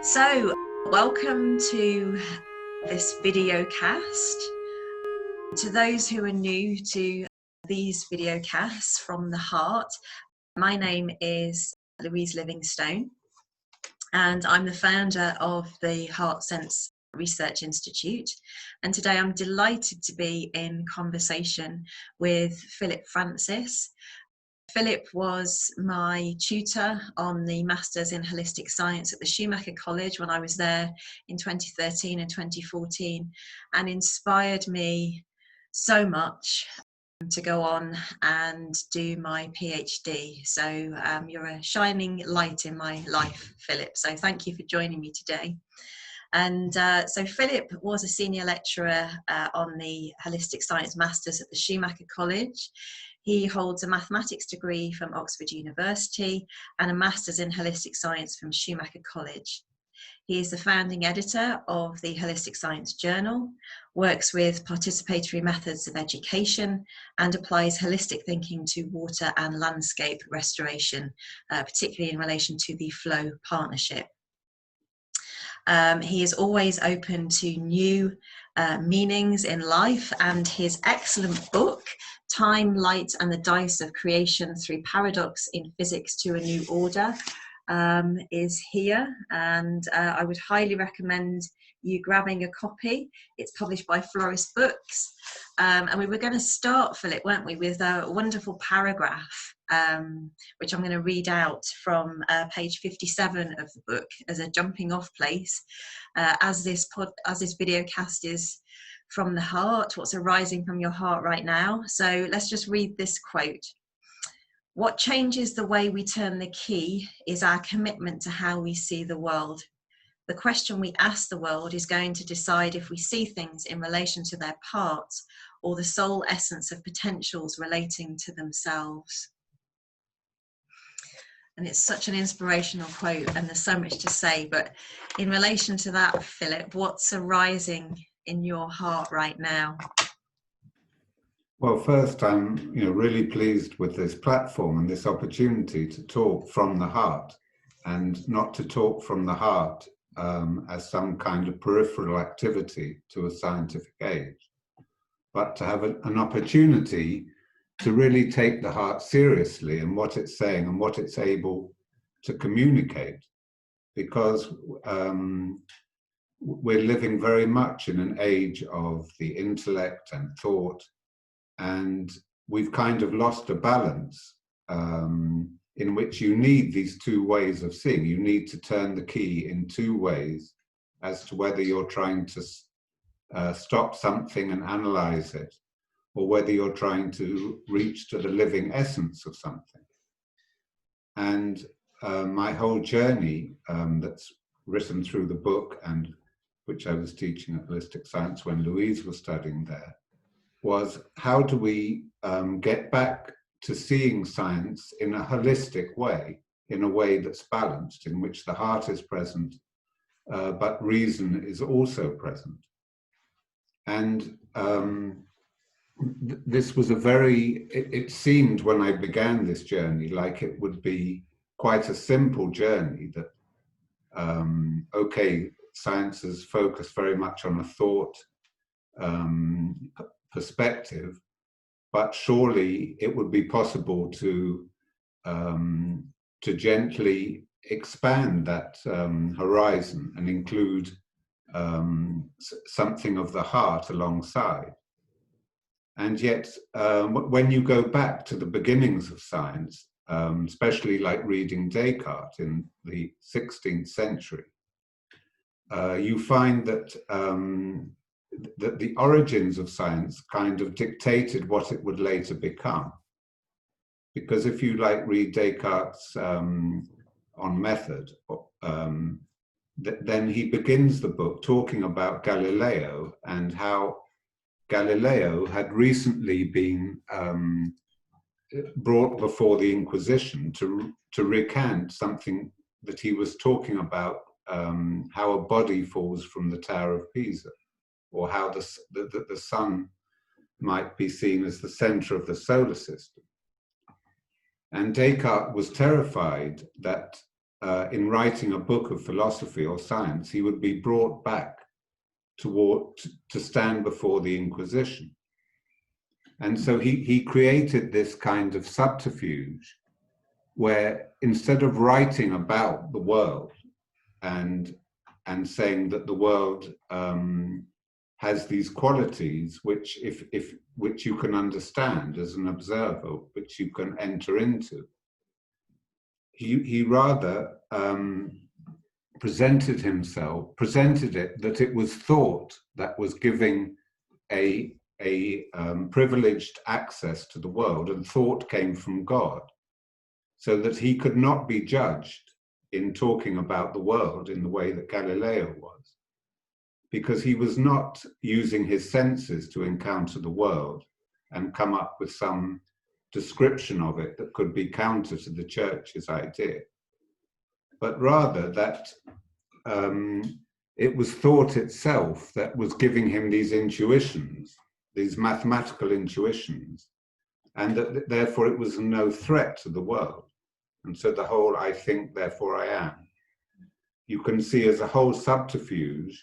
So, welcome to this videocast. To those who are new to these videocasts from the heart, my name is Louise Livingstone, and I'm the founder of the Heart Sense Research Institute. And today I'm delighted to be in conversation with Philip Franses. Philip was my tutor on the Masters in Holistic Science at the Schumacher College when I was there in 2013 and 2014, and inspired me so much to go on and do my PhD. So you're a shining light in my life, Philip. So thank you for joining me today. And so Philip was a senior lecturer on the Holistic Science Masters at the Schumacher College. He holds a mathematics degree from Oxford University and a Master's in Holistic Science from Schumacher College. He is the founding editor of the Holistic Science Journal, works with participatory methods of education, and applies holistic thinking to water and landscape restoration, particularly in relation to the flow partnership. He is always open to new meanings in life, and his excellent book, Time, Light and the Dice of Creation Through Paradox in Physics to a New Order, is here, and I would highly recommend you grabbing a copy. It's published by Floris Books, and we were going to start, Philip, weren't we, with a wonderful paragraph which I'm going to read out from page 57 of the book as a jumping off place, as this videocast is from the heart, what's arising from your heart right now. So let's just read this quote. What changes the way we turn the key is our commitment to how we see the world. The question we ask the world is going to decide if we see things in relation to their parts or the sole essence of potentials relating to themselves. And it's such an inspirational quote, and there's so much to say, but in relation to that, Philip, what's arising in your heart right now? Well, first, I'm really pleased with this platform and this opportunity to talk from the heart, and not to talk from the heart as some kind of peripheral activity to a scientific age, but to have an opportunity to really take the heart seriously and what it's saying and what it's able to communicate, because we're living very much in an age of the intellect and thought, and we've kind of lost a balance in which you need these two ways of seeing. You need to turn the key in two ways as to whether you're trying to stop something and analyze it, or whether you're trying to reach to the living essence of something. And my whole journey that's written through the book, and which I was teaching at Holistic Science when Louise was studying there, was how do we get back to seeing science in a holistic way, in a way that's balanced, in which the heart is present, but reason is also present. And this was it seemed when I began this journey like it would be quite a simple journey, that, okay, science is focused very much on a thought perspective, but surely it would be possible to gently expand that horizon and include something of the heart alongside. And yet, when you go back to the beginnings of science, especially like reading Descartes in the 16th century, you find that that the origins of science kind of dictated what it would later become. Because if you read Descartes' on method, then he begins the book talking about Galileo, and how Galileo had recently been brought before the Inquisition to recant something that he was talking about, how a body falls from the Tower of Pisa, or how the sun might be seen as the center of the solar system. And Descartes was terrified that in writing a book of philosophy or science, he would be brought back to stand before the Inquisition. And so he created this kind of subterfuge where, instead of writing about the world and saying that the world has these qualities which which you can understand as an observer, which you can enter into, he rather presented it that it was thought that was giving a privileged access to the world, and thought came from God, so that he could not be judged in talking about the world in the way that Galileo was, because he was not using his senses to encounter the world and come up with some description of it that could be counter to the church's idea, but rather that it was thought itself that was giving him these intuitions, these mathematical intuitions, and that therefore it was no threat to the world. And so the whole "I think, therefore I am," you can see as a whole subterfuge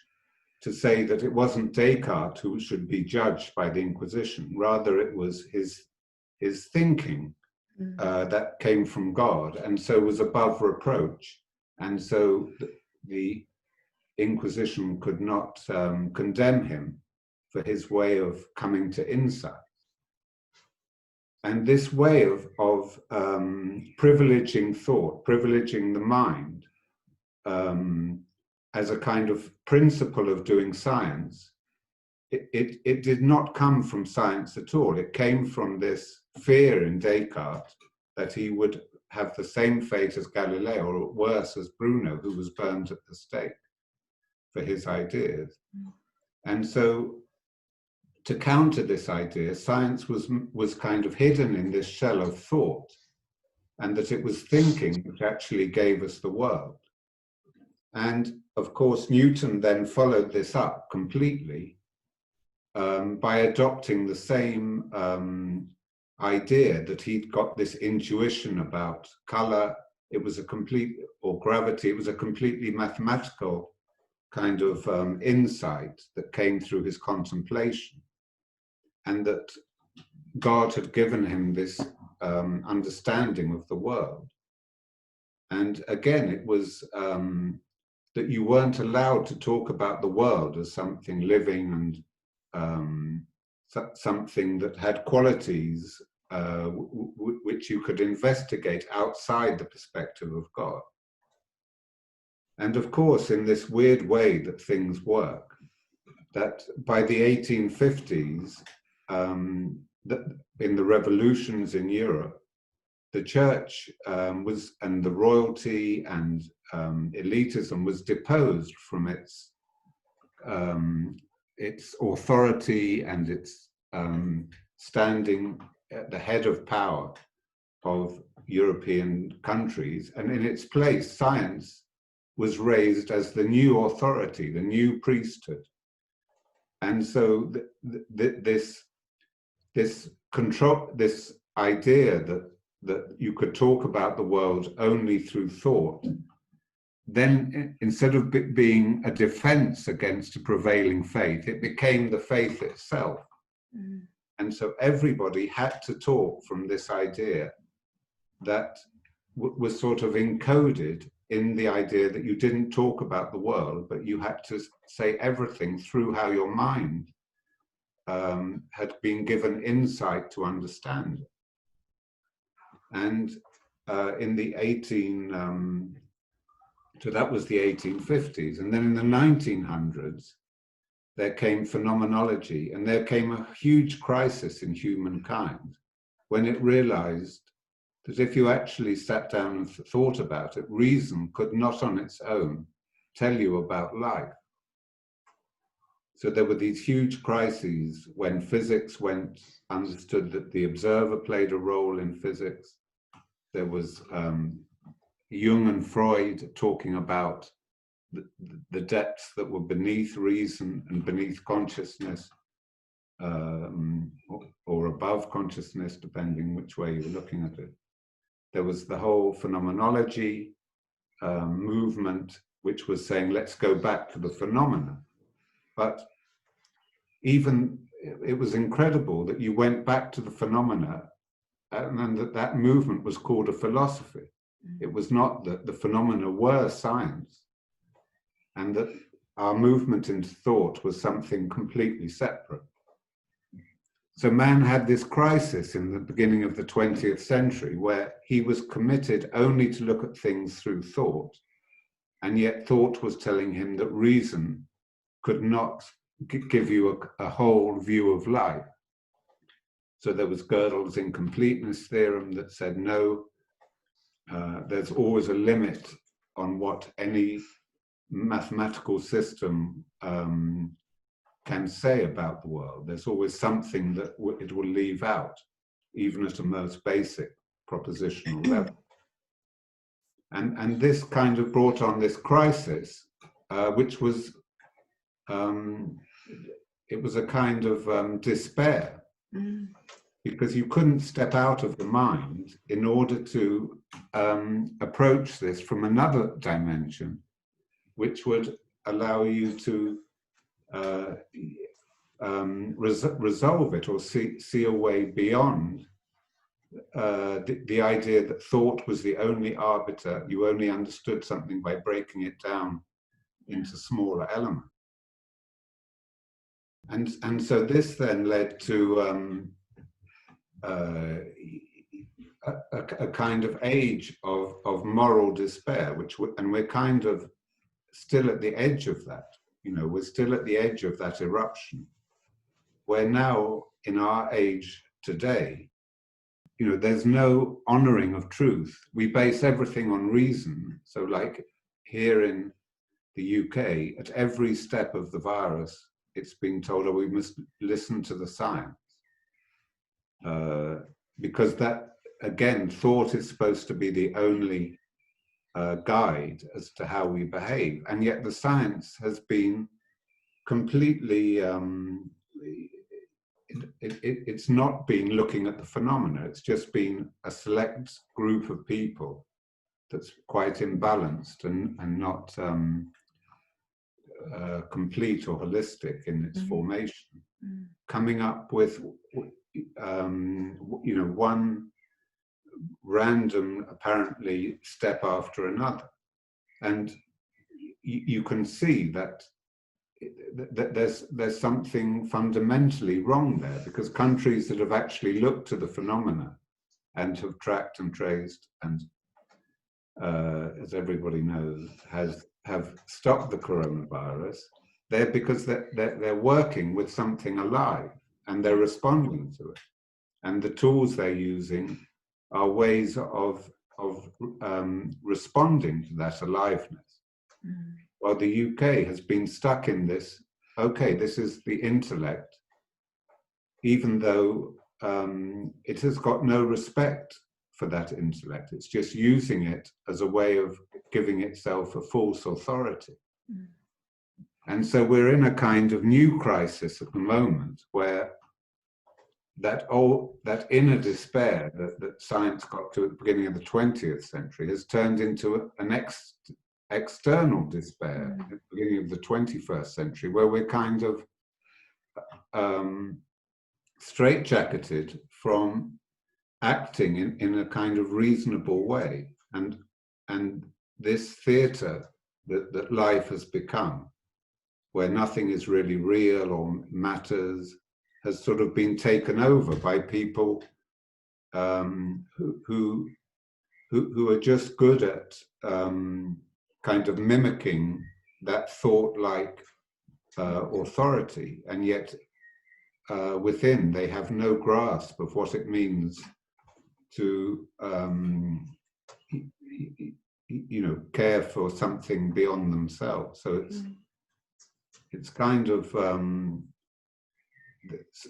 to say that it wasn't Descartes who should be judged by the Inquisition, rather it was his thinking that came from God, and so was above reproach, and so the Inquisition could not condemn him for his way of coming to insight. And this way of privileging thought, privileging the mind, as a kind of principle of doing science, it did not come from science at all. It came from this fear in Descartes that he would have the same fate as Galileo, or worse, as Bruno, who was burned at the stake for his ideas. And so, to counter this idea, science was kind of hidden in this shell of thought, and that it was thinking which actually gave us the world. And of course, Newton then followed this up completely by adopting the same idea that he'd got this intuition about color. It was a complete, or gravity, it was a completely mathematical kind of insight that came through his contemplation, and that God had given him this understanding of the world. And again, it was that you weren't allowed to talk about the world as something living and something that had qualities which you could investigate outside the perspective of God. And of course, in this weird way that things work, that by the 1850s, in the revolutions in Europe, the church and the royalty and elitism was deposed from its authority and its standing at the head of power of European countries, and in its place, science was raised as the new authority, the new priesthood. And so this idea that you could talk about the world only through thought, then instead of being a defense against a prevailing faith, it became the faith itself. And so everybody had to talk from this idea that was sort of encoded in the idea that you didn't talk about the world, but you had to say everything through how your mind had been given insight to understand it. And in the so that was the 1850s. And then in the 1900s, there came phenomenology, and there came a huge crisis in humankind when it realized that if you actually sat down and thought about it, reason could not on its own tell you about life. So there were these huge crises when physics understood that the observer played a role in physics. There was Jung and Freud talking about the depths that were beneath reason and beneath consciousness, or above consciousness, depending which way you were looking at it. There was the whole phenomenology movement which was saying, let's go back to the phenomena. But even it was incredible that you went back to the phenomena, and then that movement was called a philosophy. It was not that the phenomena were science, and that our movement into thought was something completely separate. So man had this crisis in the beginning of the 20th century where he was committed only to look at things through thought, and yet thought was telling him that reason could not give you a whole view of life. So there was Gödel's incompleteness theorem that said, no, there's always a limit on what any mathematical system can say about the world. There's always something that it will leave out, even at a most basic propositional level. And this kind of brought on this crisis, which was, it was a kind of despair, because you couldn't step out of the mind in order to approach this from another dimension, which would allow you to resolve it, or see a way beyond the idea that thought was the only arbiter. You only understood something by breaking it down into smaller elements. And so this then led to a kind of age of moral despair, and we're kind of still at the edge of that. You know, we're still at the edge of that eruption, where now in our age today, you know, there's no honoring of truth. We base everything on reason. So like here in the UK, at every step of the virus, it's being told, oh, we must listen to the science. Because that, again, thought is supposed to be the only guide as to how we behave. And yet the science has been completely, it's not been looking at the phenomena. It's just been a select group of people that's quite imbalanced and not complete or holistic in its formation, coming up with you know, one random apparently step after another. And you can see that there's something fundamentally wrong there, because countries that have actually looked to the phenomena and have tracked and traced and as everybody knows have stopped the coronavirus, because they're working with something alive and they're responding to it, and the tools they're using are ways of responding to that aliveness. While the UK has been stuck in this, okay, this is the intellect, even though it has got no respect for that intellect. It's just using it as a way of giving itself a false authority. And so we're in a kind of new crisis at the moment, where that inner despair that science got to at the beginning of the 20th century has turned into an external despair at the beginning of the 21st century, where we're kind of straitjacketed from acting in a kind of reasonable way. And this theatre that life has become, where nothing is really real or matters, has sort of been taken over by people who are just good at kind of mimicking that thought-like authority, and yet within they have no grasp of what it means to you know, care for something beyond themselves. So it's kind of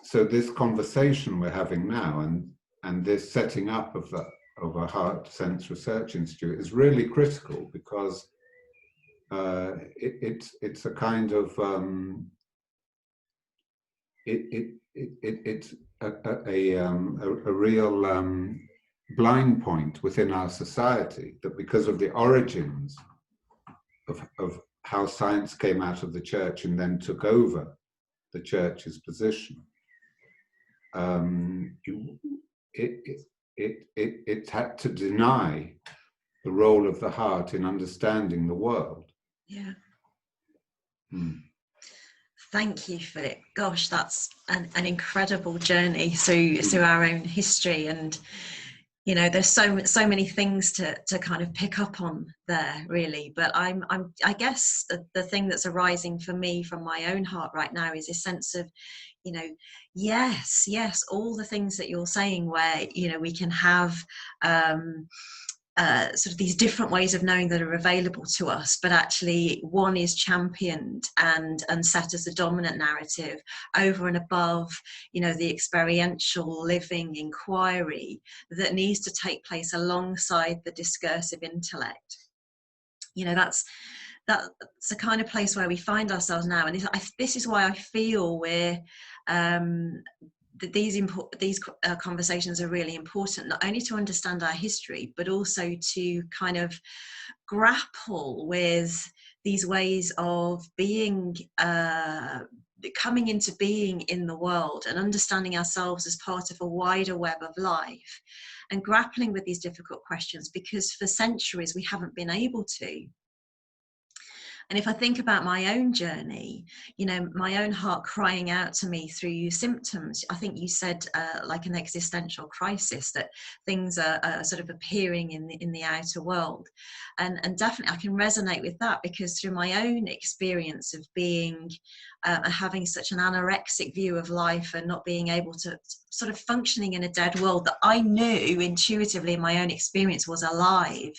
so this conversation we're having now, and this setting up of a Heart Sense Research Institute is really critical, because it's a kind of it's a real blind point within our society, that because of the origins of how science came out of the church and then took over the church's position, it had to deny the role of the heart in understanding the world. Yeah. Hmm. Thank you, Philip. Gosh, that's an incredible journey through our own history, and you know, there's so many things to kind of pick up on there, really. But I guess the thing that's arising for me from my own heart right now is a sense of, you know, yes, all the things that you're saying, where, you know, we can have sort of these different ways of knowing that are available to us, but actually one is championed and set as a dominant narrative over and above, you know, the experiential living inquiry that needs to take place alongside the discursive intellect. You know, that's the kind of place where we find ourselves now, and this is why I feel we're these conversations are really important, not only to understand our history, but also to kind of grapple with these ways of being, coming into being in the world, and understanding ourselves as part of a wider web of life, and grappling with these difficult questions, because for centuries we haven't been able to. And if I think about my own journey, you know, my own heart crying out to me through symptoms, I think you said like an existential crisis, that things are sort of appearing in the outer world. And definitely I can resonate with that, because through my own experience of being and having such an anorexic view of life, and not being able to sort of functioning in a dead world that I knew intuitively in my own experience was alive,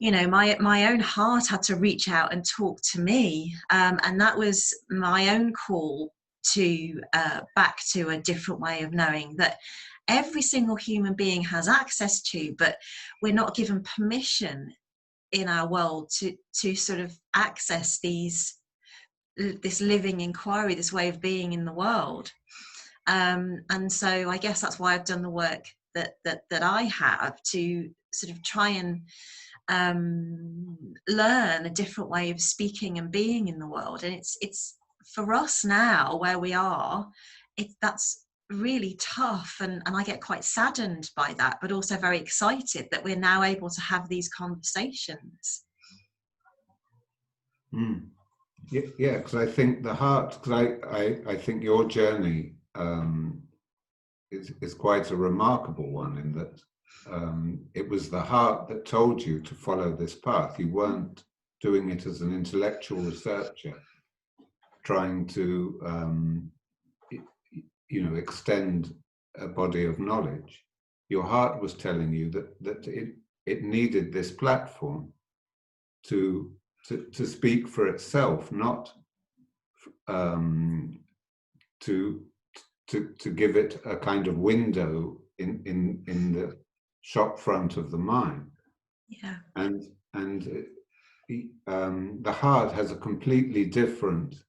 you know, my own heart had to reach out and talk to me, and that was my own call to back to a different way of knowing that every single human being has access to, but we're not given permission in our world to sort of access this living inquiry, this way of being in the world. And so I guess that's why I've done the work that I have, to sort of try and learn a different way of speaking and being in the world. And it's for us now, where we are, that's really tough, and I get quite saddened by that, but also very excited that we're now able to have these conversations. Yeah, because I think the heart, because I think your journey is quite a remarkable one, in that it was the heart that told you to follow this path. You weren't doing it as an intellectual researcher, trying to extend a body of knowledge. Your heart was telling you that it needed this platform to speak for itself, not to give it a kind of window in the shop front of the mind. Yeah. And the heart has a completely different.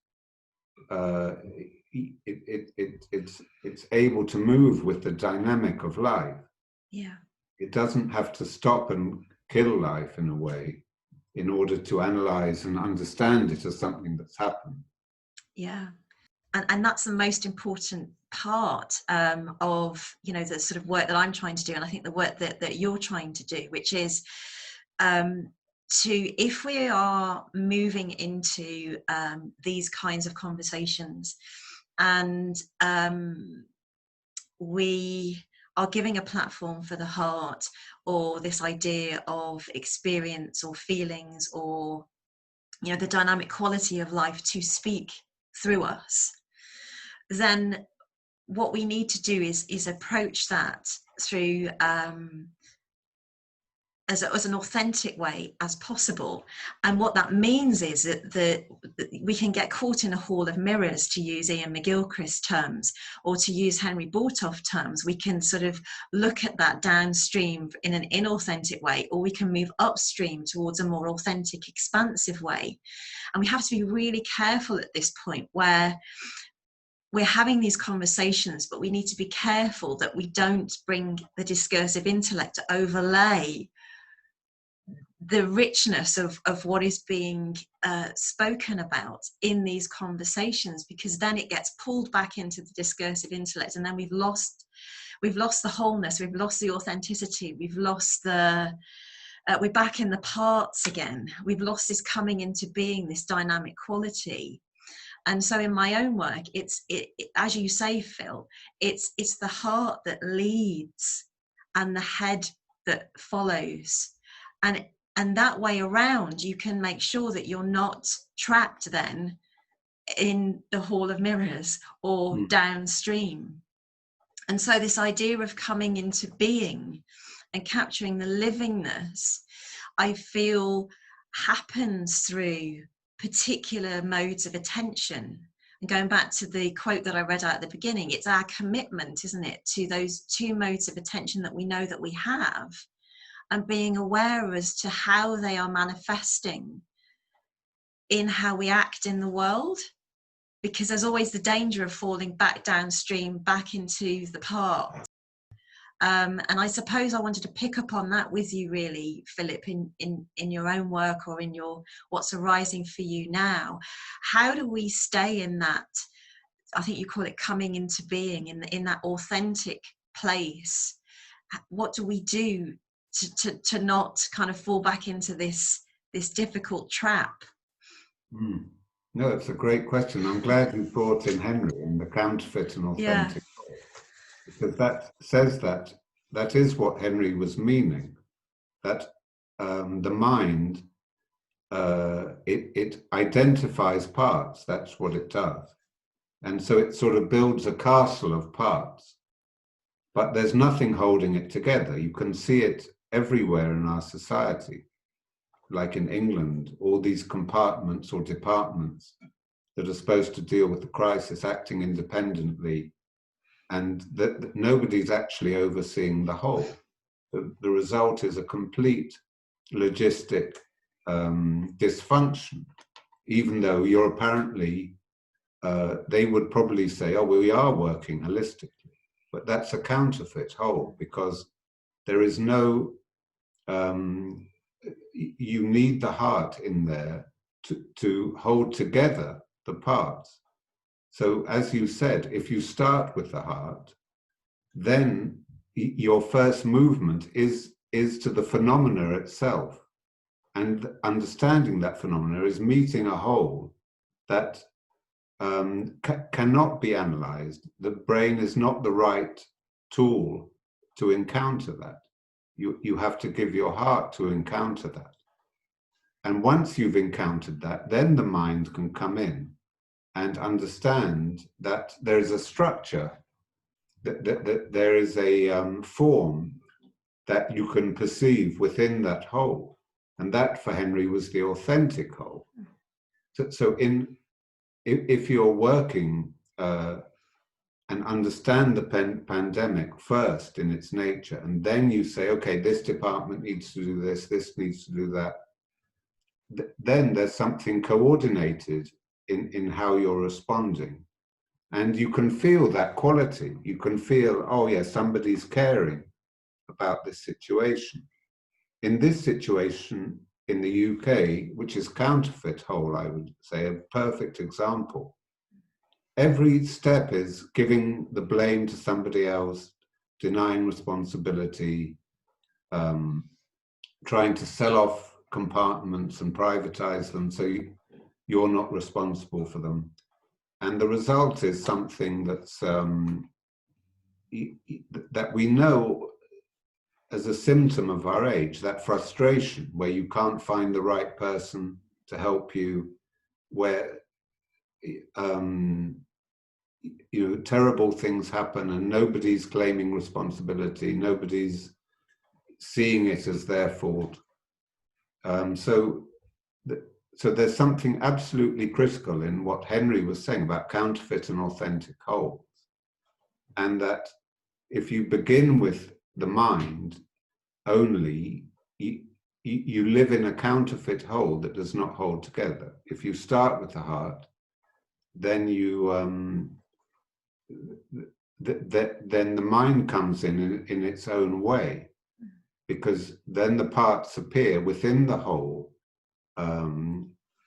It's able to move with the dynamic of life. Yeah. It doesn't have to stop and kill life in a way in order to analyze and understand it as something that's happened. Yeah. And that's the most important part of, you know, the sort of work that I'm trying to do, and I think the work that you're trying to do, which is if we are moving into these kinds of conversations, and we are giving a platform for the heart, or this idea of experience or feelings, or, you know, the dynamic quality of life to speak through us, then what we need to do is approach that through as an authentic way as possible. And what that means is that we can get caught in a hall of mirrors, to use Ian McGilchrist's terms, or to use Henry Bortoff terms. We can sort of look at that downstream in an inauthentic way, or we can move upstream towards a more authentic, expansive way. And we have to be really careful at this point, where we're having these conversations, but we need to be careful that we don't bring the discursive intellect to overlay the richness of what is being spoken about in these conversations, because then it gets pulled back into the discursive intellect, and then we've lost the wholeness, we've lost the authenticity, we've lost the we're back in the parts again, we've lost this coming into being, this dynamic quality. And so in my own work, it's as you say, Phil, it's the heart that leads and the head that follows, and that way around, you can make sure that you're not trapped then in the hall of mirrors or downstream. And so this idea of coming into being and capturing the livingness, I feel, happens through particular modes of attention. And going back to the quote that I read out at the beginning, it's our commitment, isn't it, to those two modes of attention that we know that we have, and being aware as to how they are manifesting in how we act in the world, because there's always the danger of falling back downstream, back into the part. And I suppose I wanted to pick up on that with you, really, Philip, in your own work, or in your what's arising for you now. How do we stay in that, I think you call it coming into being, in that authentic place? What do we do to not kind of fall back into this difficult trap? No, it's a great question. I'm glad you brought in Henry and the counterfeit and authentic, because that says that is what Henry was meaning, that the mind, it identifies parts, that's what it does. And so it sort of builds a castle of parts, but there's nothing holding it together. You can see it everywhere in our society, like in England, all these compartments or departments that are supposed to deal with the crisis acting independently, and that nobody's actually overseeing the whole. The result is a complete logistic dysfunction, even though you're apparently, they would probably say, oh, well, we are working holistically, but that's a counterfeit whole, because there is no, you need the heart in there to hold together the parts. So as you said, if you start with the heart, then your first movement is to the phenomena itself. And understanding that phenomena is meeting a whole that cannot be analyzed. The brain is not the right tool to encounter that. You have to give your heart to encounter that. And once you've encountered that, then the mind can come in and understand that there is a structure, that there is a form that you can perceive within that whole. And that, for Henry, was the authentic whole. So if you're working and understand the pandemic first in its nature, and then you say, okay, this department needs to do this, this needs to do that, then there's something coordinated in how you're responding. And you can feel that quality. You can feel, oh yeah, somebody's caring about this situation. In this situation in the UK, which is counterfeit whole, I would say, a perfect example. Every step is giving the blame to somebody else, denying responsibility, trying to sell off compartments and privatize them so you're not responsible for them. And the result is something that's that we know as a symptom of our age, that frustration where you can't find the right person to help you, where terrible things happen and nobody's claiming responsibility, nobody's seeing it as their fault. So there's something absolutely critical in what Henry was saying about counterfeit and authentic wholes. And that if you begin with the mind only, you live in a counterfeit whole that does not hold together. If you start with the heart, then you then the mind comes in its own way, because then the parts appear within the whole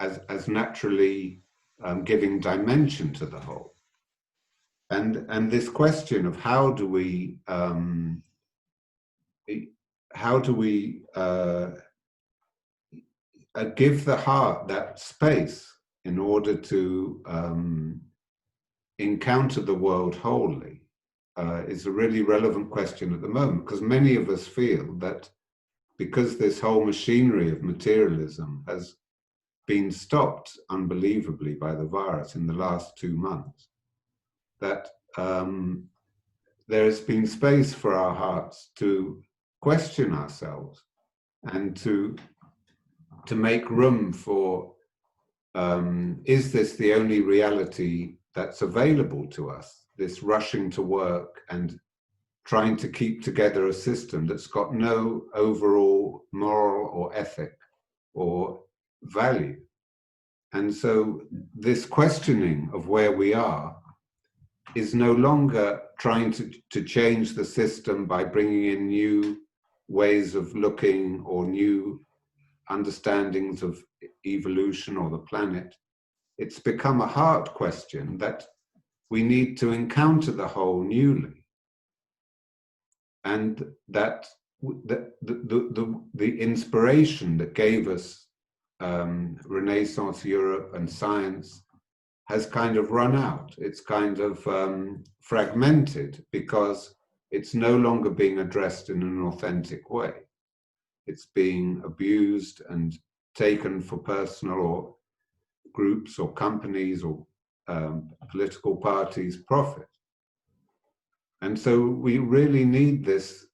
as naturally giving dimension to the whole. And this question of how do we give the heart that space in order to encounter the world wholly is a really relevant question at the moment, because many of us feel that because this whole machinery of materialism has been stopped unbelievably by the virus in the last 2 months, that there has been space for our hearts to question ourselves and to make room for, is this the only reality that's available to us? This rushing to work and trying to keep together a system that's got no overall moral or ethic or value. And so this questioning of where we are is no longer trying to change the system by bringing in new ways of looking or new understandings of evolution or the planet. It's become a heart question that we need to encounter the whole newly. And that the inspiration that gave us Renaissance Europe and science has kind of run out. It's kind of fragmented because it's no longer being addressed in an authentic way. It's being abused and taken for personal or groups or companies or political parties' profit. And so we really need this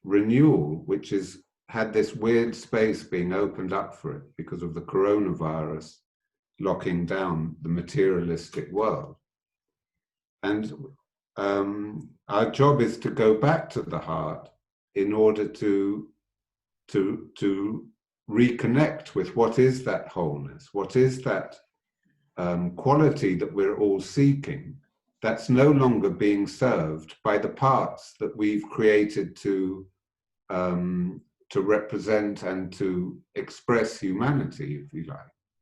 renewal, which has had this weird space being opened up for it because of the coronavirus locking down the materialistic world. And our job is to go back to the heart in order to reconnect with what is that wholeness, what is that quality that we're all seeking, that's no longer being served by the parts that we've created to represent and to express humanity, if you like,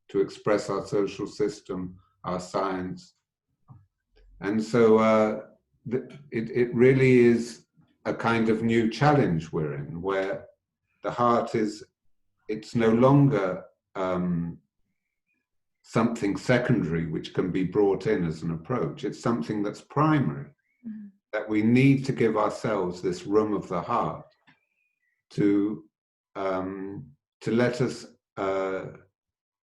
to express our social system, our science. And so it really is a kind of new challenge we're in, where the heart it's no longer something secondary which can be brought in as an approach. It's something that's primary, that we need to give ourselves this room of the heart to let us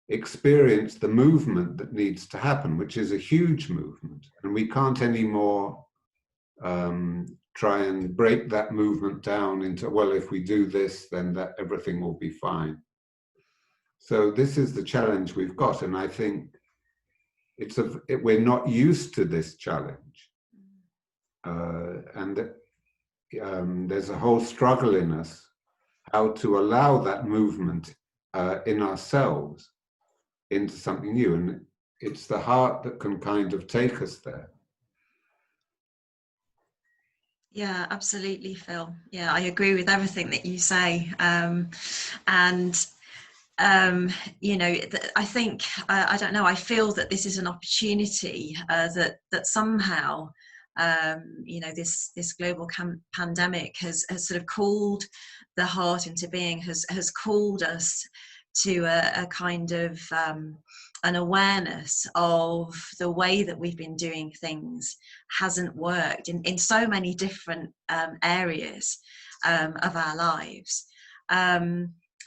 experience the movement that needs to happen, which is a huge movement. And we can't anymore try and break that movement down into, well, if we do this, then that everything will be fine. So this is the challenge we've got, and I think we're not used to this challenge, and there's a whole struggle in us how to allow that movement in ourselves into something new, and it's the heart that can kind of take us there. Yeah, absolutely, Phil. Yeah, I agree with everything that you say, you know, I think, I don't know, I feel that this is an opportunity that somehow, you know, this global pandemic has sort of called the heart into being, has called us to a kind of an awareness of the way that we've been doing things hasn't worked in so many different areas of our lives.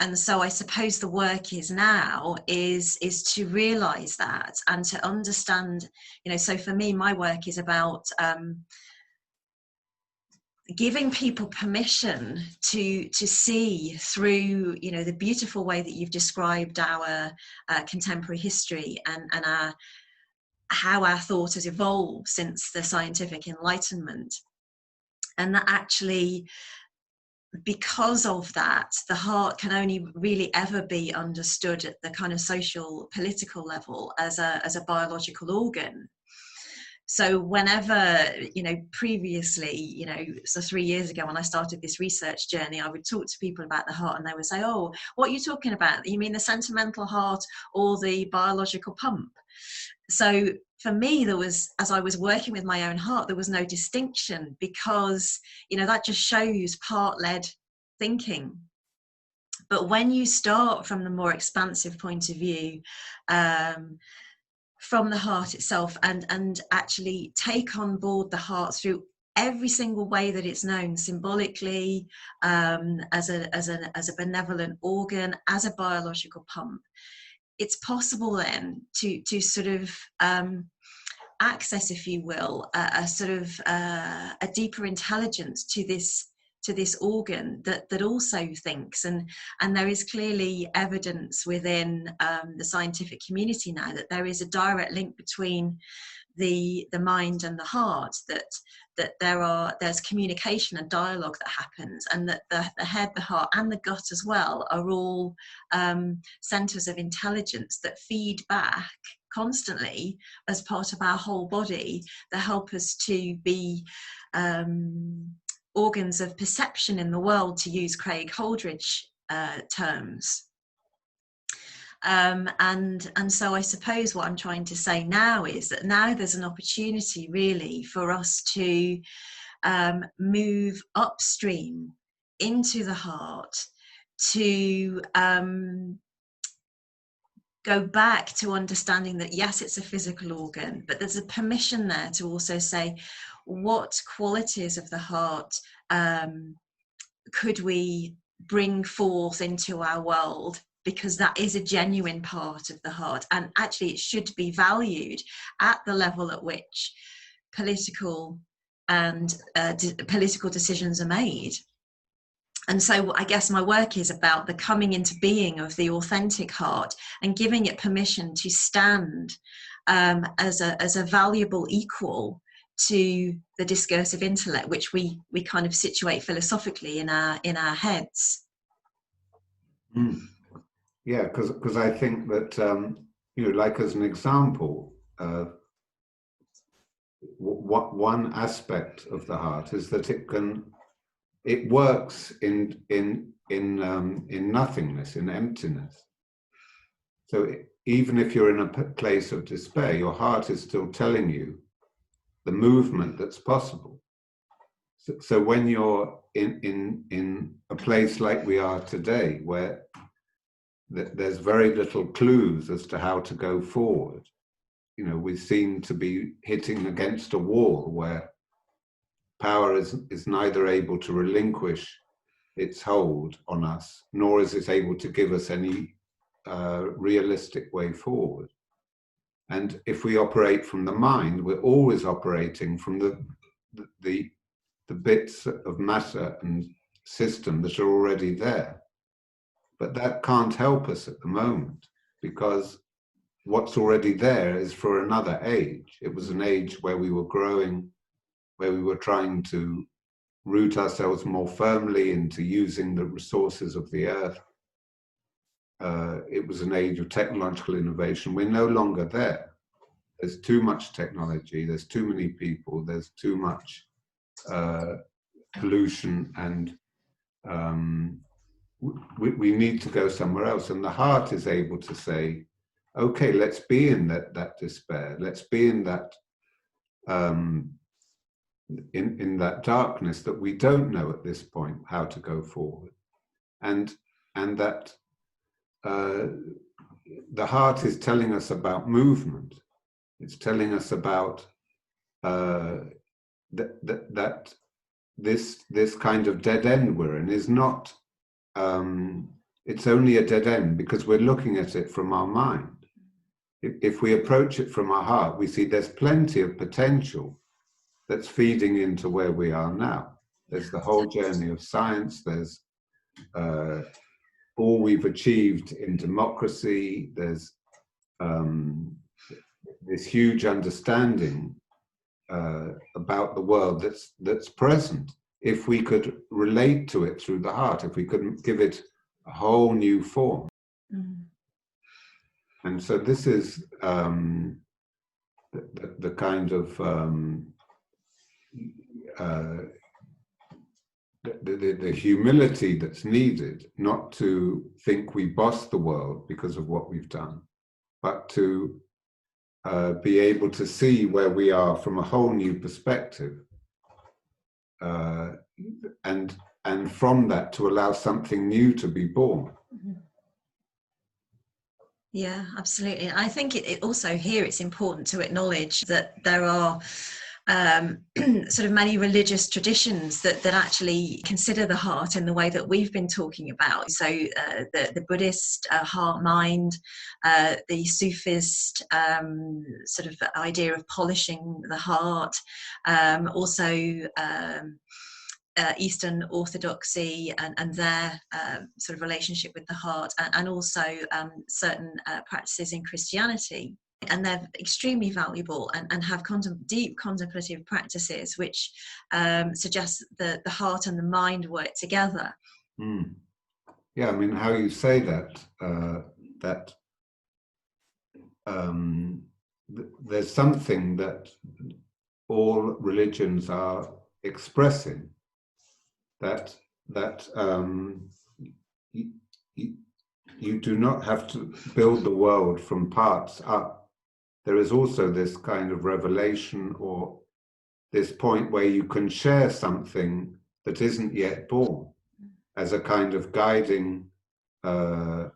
And so I suppose the work is now is to realize that and to understand, you know, so for me, my work is about giving people permission to see through, you know, the beautiful way that you've described our contemporary history and how our thought has evolved since the scientific enlightenment. And that actually, because of that, the heart can only really ever be understood at the kind of social, political level as a biological organ. So whenever, previously, so 3 years ago when I started this research journey, I would talk to people about the heart and they would say, oh, what are you talking about? You mean the sentimental heart or the biological pump? So for me, there was, as I was working with my own heart, there was no distinction, because, that just shows part-led thinking. But when you start from the more expansive point of view, from the heart itself, and actually take on board the heart through every single way that it's known, symbolically, as a benevolent organ, as a biological pump, it's possible then to sort of access, if you will, a sort of a deeper intelligence to this organ that also thinks, and there is clearly evidence within the scientific community now that there is a direct link between the mind and the heart, that there's communication and dialogue that happens, and that the head, the heart and the gut as well are all centers of intelligence that feed back constantly as part of our whole body, that help us to be organs of perception in the world, to use Craig Holdridge terms. And so I suppose what I'm trying to say now is that now there's an opportunity really for us to move upstream into the heart, to go back to understanding that yes, it's a physical organ, but there's a permission there to also say, what qualities of the heart could we bring forth into our world, because that is a genuine part of the heart, and actually it should be valued at the level at which political and political decisions are made. And so I guess my work is about the coming into being of the authentic heart and giving it permission to stand as a valuable equal to the discursive intellect, which we kind of situate philosophically in our heads. Yeah, because I think that like as an example, one aspect of the heart is that it works in nothingness, in emptiness. So even if you're in a place of despair, your heart is still telling you the movement that's possible. So when you're in a place like we are today, where there's very little clues as to how to go forward, we seem to be hitting against a wall where power is neither able to relinquish its hold on us, nor is it able to give us any realistic way forward. And if we operate from the mind, we're always operating from the bits of matter and system that are already there. But that can't help us at the moment, because what's already there is for another age. It was an age where we were growing, where we were trying to root ourselves more firmly into using the resources of the earth. It was an age of technological innovation. We're no longer there. There's too much technology, there's too many people, there's too much pollution, and we need to go somewhere else. And the heart is able to say, okay, let's be in that despair, let's be in that in that darkness that we don't know at this point how to go forward, and that the heart is telling us about movement. It's telling us about that this kind of dead end we're in is not. It's only a dead end because we're looking at it from our mind. If we approach it from our heart, we see there's plenty of potential that's feeding into where we are now. There's the whole journey of science. There's all we've achieved in democracy. There's this huge understanding about the world that's present. If we could relate to it through the heart, if we could give it a whole new form. And so this is the kind of the humility that's needed, not to think we boss the world because of what we've done, but to be able to see where we are from a whole new perspective, and from that to allow something new to be born. Yeah, absolutely. I think it also here it's important to acknowledge that there are sort of many religious traditions that actually consider the heart in the way that we've been talking about. So the Buddhist heart mind, the Sufist sort of idea of polishing the heart, also Eastern Orthodoxy and their sort of relationship with the heart, and also certain practices in Christianity. And they're extremely valuable and have deep contemplative practices which suggest that the heart and the mind work together. Mm. Yeah, I mean, how you say that, there's something that all religions are expressing, that you do not have to build the world from parts up. There is also this kind of revelation, or this point where you can share something that isn't yet born, as a kind of guiding, as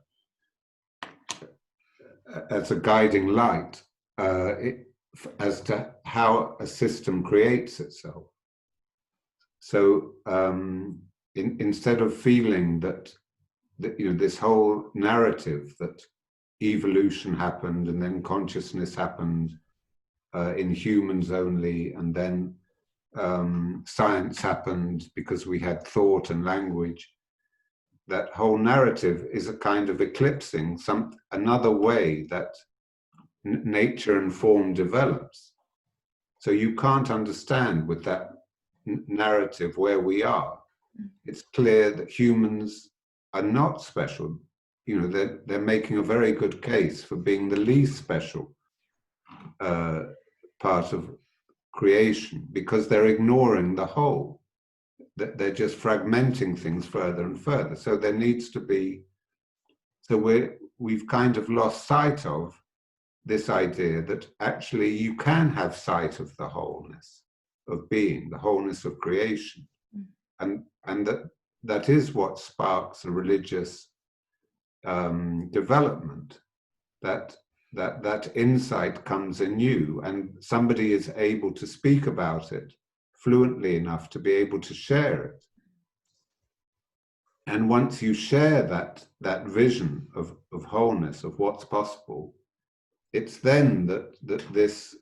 a guiding light, as to how a system creates itself. So instead of feeling that, this whole narrative that evolution happened and then consciousness happened in humans only, and then science happened because we had thought and language, that whole narrative is a kind of eclipsing another way that nature and form develops. So you can't understand with that narrative where we are. It's clear that humans are not special. They're making a very good case for being the least special part of creation, because they're ignoring the whole. They're just fragmenting things further and further. So there needs to be, we've kind of lost sight of this idea that actually you can have sight of the wholeness of being, the wholeness of creation. And that is what sparks a religious development, that insight comes anew, and somebody is able to speak about it fluently enough to be able to share it. And once you share that vision of wholeness, of what's possible, it's then that this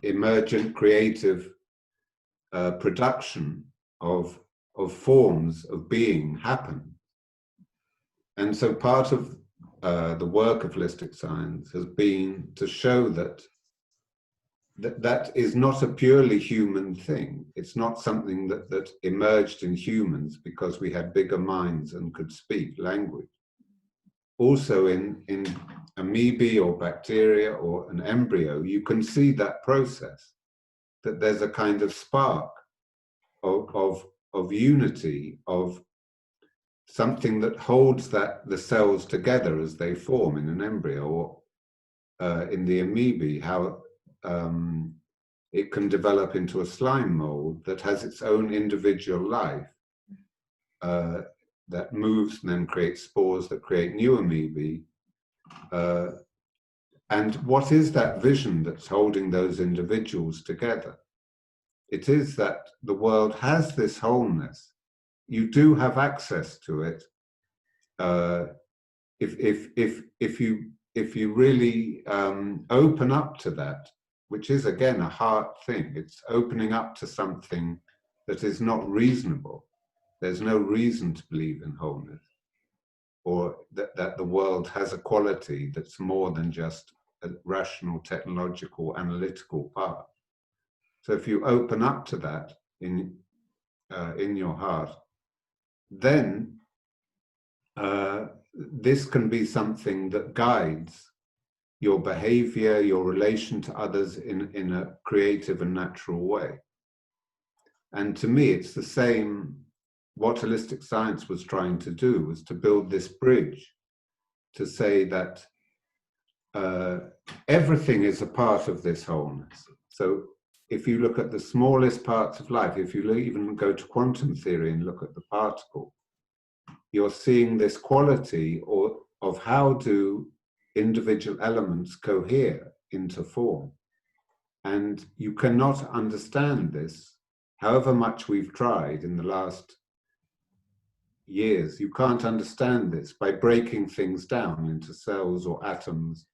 emergent creative production of forms of being happen. And so part of the work of holistic science has been to show that is not a purely human thing. It's not something that emerged in humans because we had bigger minds and could speak language. Also in amoebae or bacteria or an embryo, you can see that process, that there's a kind of spark of unity, of something that holds the cells together as they form in an embryo, or in the amoebae, how it can develop into a slime mold that has its own individual life, that moves and then creates spores that create new amoebae. And what is that vision that's holding those individuals together? It is that the world has this wholeness. You do have access to it. If you really open up to that, which is again a heart thing. It's opening up to something that is not reasonable. There's no reason to believe in wholeness, or that the world has a quality that's more than just a rational, technological, analytical part. So if you open up to that in your heart, then this can be something that guides your behavior, your relation to others in a creative and natural way. And to me, it's the same. What holistic science was trying to do was to build this bridge to say that everything is a part of this wholeness. So if you look at the smallest parts of life, if you even go to quantum theory and look at the particle, you're seeing this quality of how do individual elements cohere into form. And you cannot understand this, however much we've tried in the last years. You can't understand this by breaking things down into cells or atoms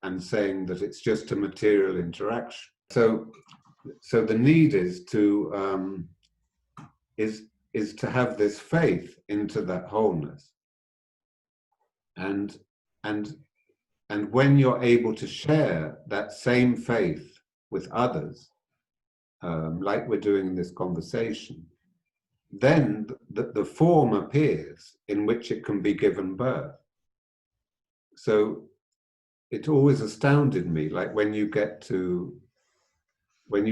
and saying that it's just a material interaction. So the need is to have this faith into that wholeness, and when you're able to share that same faith with others, like we're doing in this conversation, then the form appears in which it can be given birth. So it always astounded me, like when you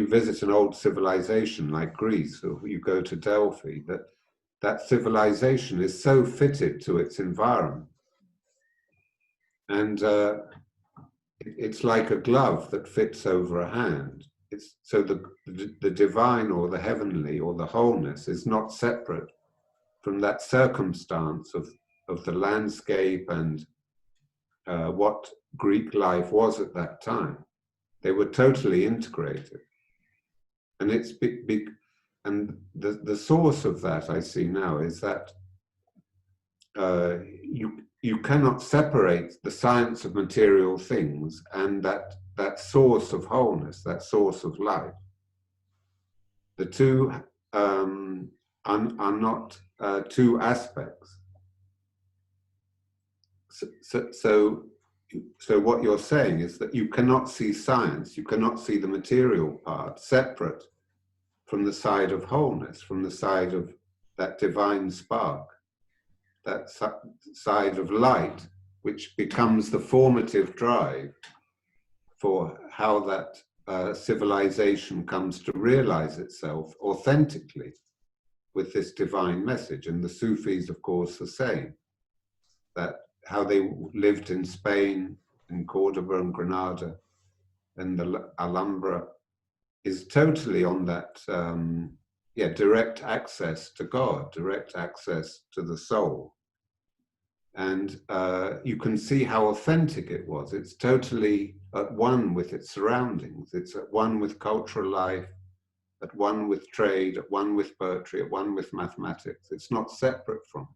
visit an old civilization like Greece, or you go to Delphi, that civilization is so fitted to its environment. And it's like a glove that fits over a hand. So the divine or the heavenly or the wholeness is not separate from that circumstance of the landscape and what Greek life was at that time. They were totally integrated. And it's big, and the source of that I see now is that you cannot separate the science of material things and that source of wholeness, that source of life. The two are not two aspects. So what you're saying is that you cannot see science, you cannot see the material part separate from the side of wholeness, from the side of that divine spark, that side of light, which becomes the formative drive for how that civilization comes to realize itself authentically with this divine message. And the Sufis, of course, the same, that how they lived in Spain, in Cordoba and Granada, and the Alhambra is totally on that direct access to God, direct access to the soul. And you can see how authentic it was. It's totally at one with its surroundings. It's at one with cultural life, at one with trade, at one with poetry, at one with mathematics. It's not separate from it.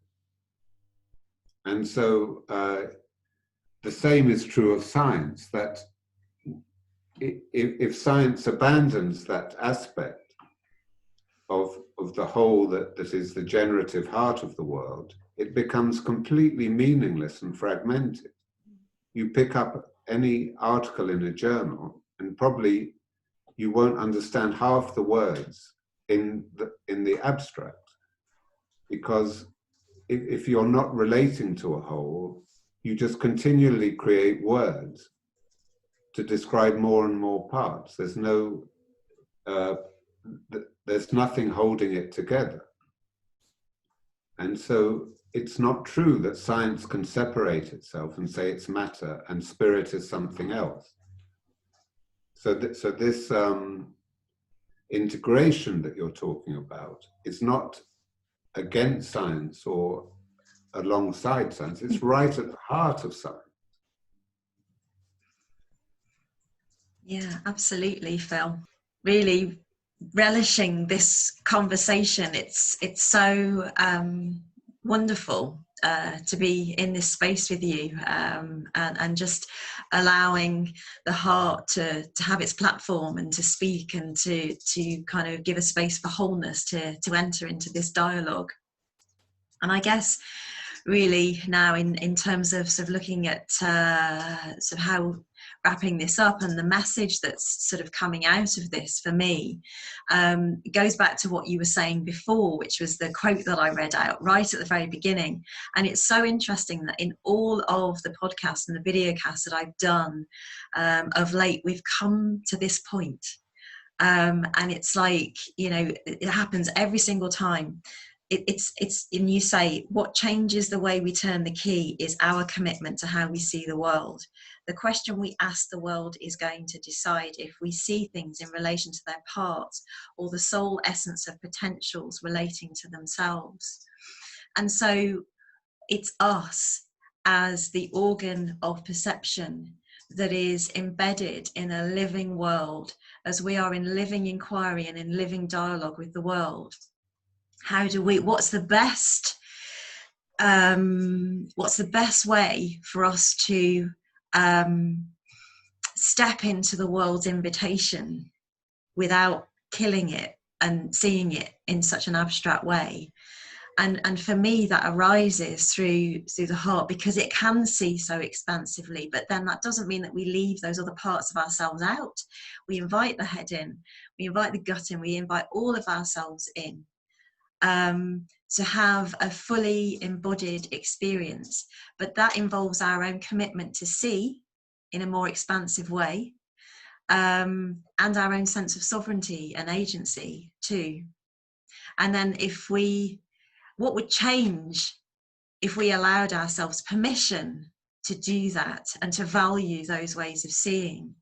And so the same is true of science, that if science abandons that aspect of the whole that is the generative heart of the world, it becomes completely meaningless and fragmented. You pick up any article in a journal and probably you won't understand half the words in the abstract, because if you're not relating to a whole, you just continually create words to describe more and more parts. There's nothing holding it together. And so it's not true that science can separate itself and say it's matter and spirit is something else. So this integration that you're talking about is not against science or alongside science. It's right at the heart of science. Yeah, absolutely, Phil. Really relishing this conversation. It's so wonderful to be in this space with you, and just allowing the heart to have its platform and to speak and to kind of give a space for wholeness to enter into this dialogue. And I guess really now in terms of sort of looking at sort of how wrapping this up, and the message that's sort of coming out of this for me goes back to what you were saying before, which was the quote that I read out right at the very beginning. And it's so interesting that in all of the podcasts and the videocasts that I've done of late, we've come to this point. And it's like, you know, it happens every single time. It's and you say, what changes the way we turn the key is our commitment to how we see the world. The question we ask the world is going to decide if we see things in relation to their parts or the sole essence of potentials relating to themselves. And so it's us as the organ of perception that is embedded in a living world, as we are in living inquiry and in living dialogue with the world. How do we, what's the best way for us to step into the world's invitation without killing it and seeing it in such an abstract way? And for me, that arises through the heart, because it can see so expansively, but then that doesn't mean that we leave those other parts of ourselves out. We invite the head in, we invite the gut in, we invite all of ourselves in, to have a fully embodied experience. But that involves our own commitment to see in a more expansive way, and our own sense of sovereignty and agency too. And then what would change if we allowed ourselves permission to do that and to value those ways of seeing?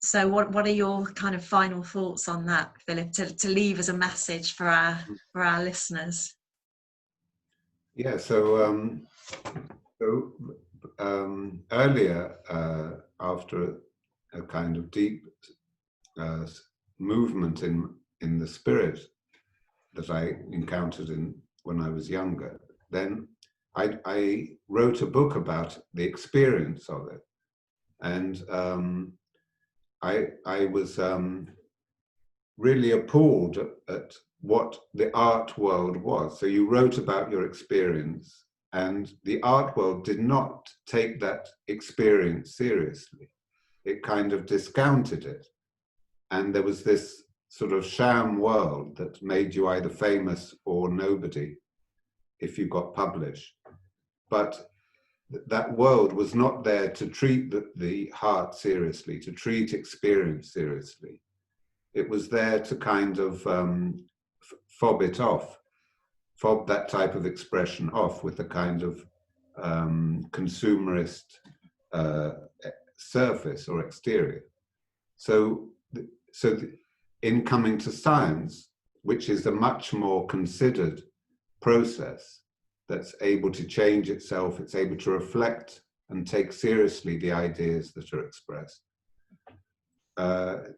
So what are your kind of final thoughts on that, Philip, to leave as a message for our listeners? Yeah, so earlier, after a kind of deep movement in the spirit that I encountered when I was younger, then I wrote a book about the experience of it. And I was really appalled at what the art world was. So you wrote about your experience, and the art world did not take that experience seriously. It kind of discounted it. And there was this sort of sham world that made you either famous or nobody if you got published. But that world was not there to treat the heart seriously, to treat experience seriously. It was there to kind of fob it off, fob that type of expression off with a kind of consumerist surface or exterior. So in coming to science, which is a much more considered process, that's able to change itself, it's able to reflect and take seriously the ideas that are expressed. There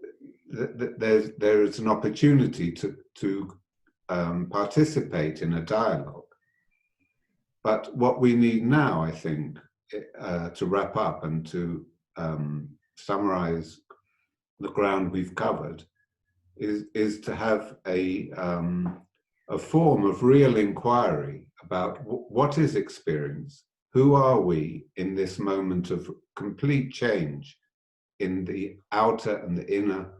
is an opportunity to participate in a dialogue. But what we need now, I think, to wrap up and to summarize the ground we've covered, is to have a form of real inquiry about what is experience, who are we in this moment of complete change in the outer and the inner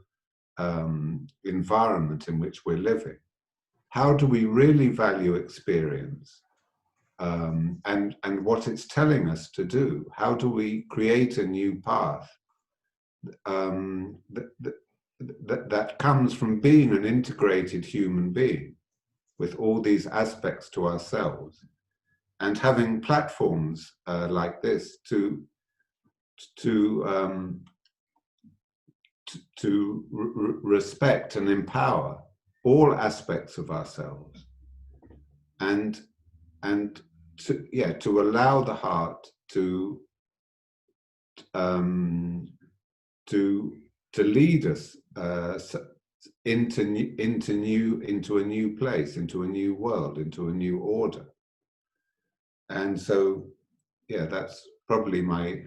environment in which we're living. How do we really value experience, and what it's telling us to do? How do we create a new path that comes from being an integrated human being with all these aspects to ourselves, and having platforms like this to respect and empower all aspects of ourselves, and to allow the heart to lead us into a new place, into a new world, into a new order. And so, yeah, that's probably my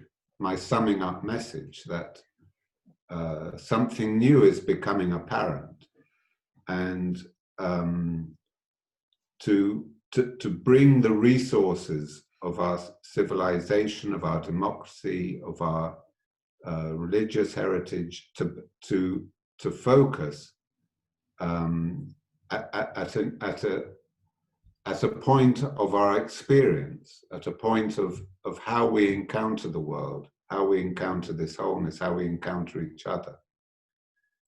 summing up message, that something new is becoming apparent, and to bring the resources of our civilization, of our democracy, of our religious heritage, to focus at a point of our experience, at a point of how we encounter the world, how we encounter this wholeness, how we encounter each other.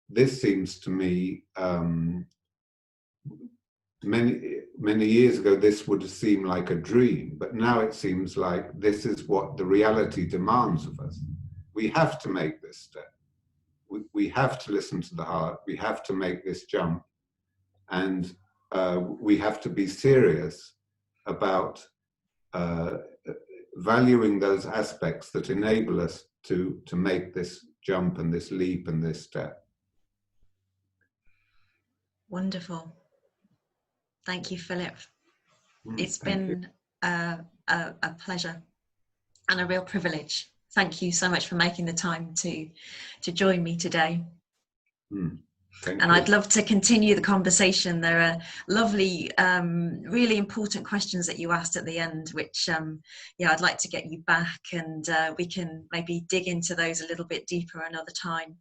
This seems to me, many years ago, this would seem like a dream, but now it seems like this is what the reality demands of us. We have to make this step. We have to listen to the heart. We have to make this jump. And we have to be serious about valuing those aspects that enable us to make this jump and this leap and this step. Wonderful. Thank you, Philip. It's Thank been a pleasure and a real privilege. Thank you so much for making the time to join me today. Thank and you. I'd love to continue the conversation. There are lovely, really important questions that you asked at the end, which I'd like to get you back, and we can maybe dig into those a little bit deeper another time.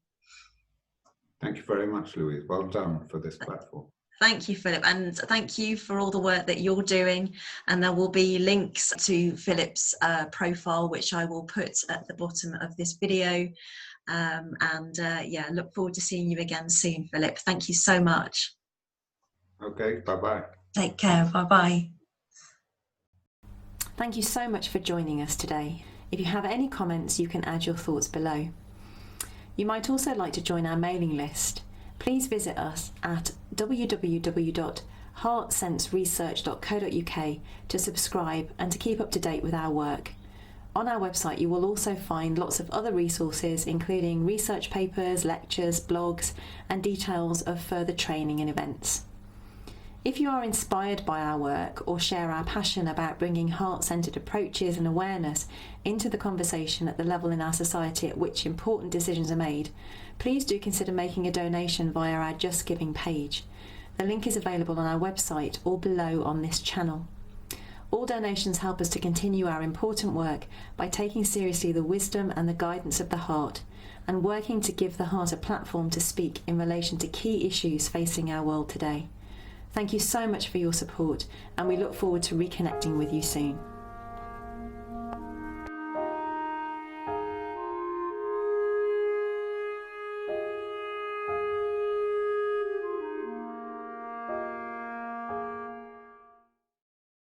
Thank you very much, Louise. Well done for this platform. Thank you, Philip, and thank you for all the work that you're doing. And there will be links to Philip's profile, which I will put at the bottom of this video. Look forward to seeing you again soon, Philip. Thank you so much. Okay, bye-bye. Take care, bye-bye. Thank you so much for joining us today. If you have any comments, you can add your thoughts below. You might also like to join our mailing list. Please visit us at www.heartsenseresearch.co.uk to subscribe and to keep up to date with our work. On our website, you will also find lots of other resources, including research papers, lectures, blogs, and details of further training and events. If you are inspired by our work or share our passion about bringing heart-centred approaches and awareness into the conversation at the level in our society at which important decisions are made, please do consider making a donation via our Just Giving page. The link is available on our website or below on this channel. All donations help us to continue our important work by taking seriously the wisdom and the guidance of the heart, and working to give the heart a platform to speak in relation to key issues facing our world today. Thank you so much for your support, and we look forward to reconnecting with you soon.